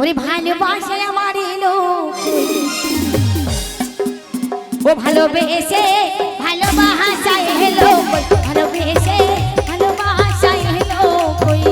ওরে ভালোবাসে আমার এলো ও ভালোবেসে ভালোবাসা এলো ভালোবেসে ভালোবাসা এলো কই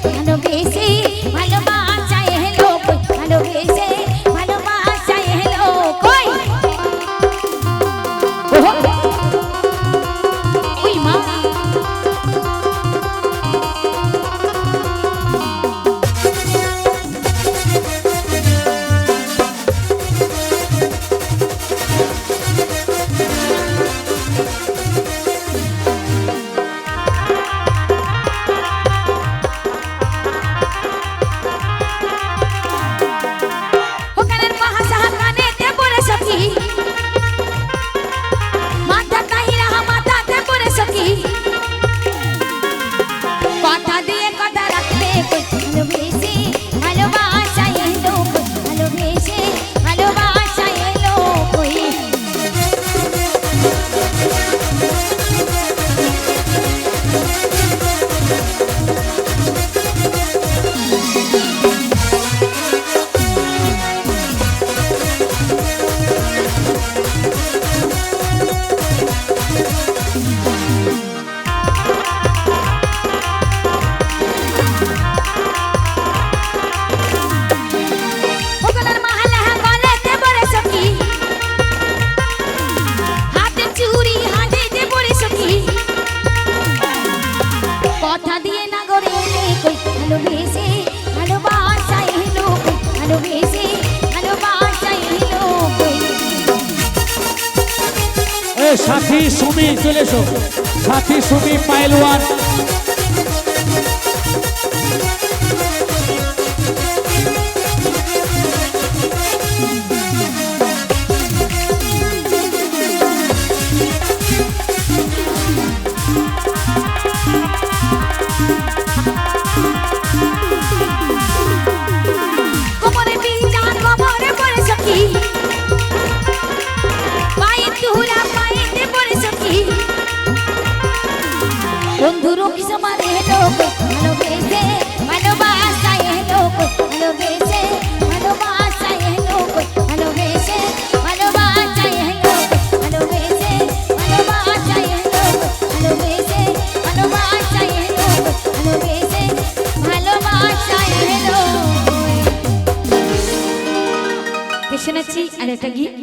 ভালোবেসে ভালোবাসা এলো ভালোবেসে ভালোবাসা এলো কই ওই মা ভালোবেসে ভালোবাসা এলো ভালোবেসে ভালোবাসা এলো এ সাথী সুমি চলে এসো সাথী সুমি পাইলওয়ান বন্ধুরও কি সমান এলো ভালোবেসে ভালোবাসা এলো ভালোবেসে ভালোবাসা এলো ভালোবেসে ভালোবাসা এলো ভালোবেসে ভালোবাসা এলো ভালোবেসে ভালোবাসা এলো ভালোবেসে ভালোবাসা এলো শোনাচ্ছি আর একটা গীত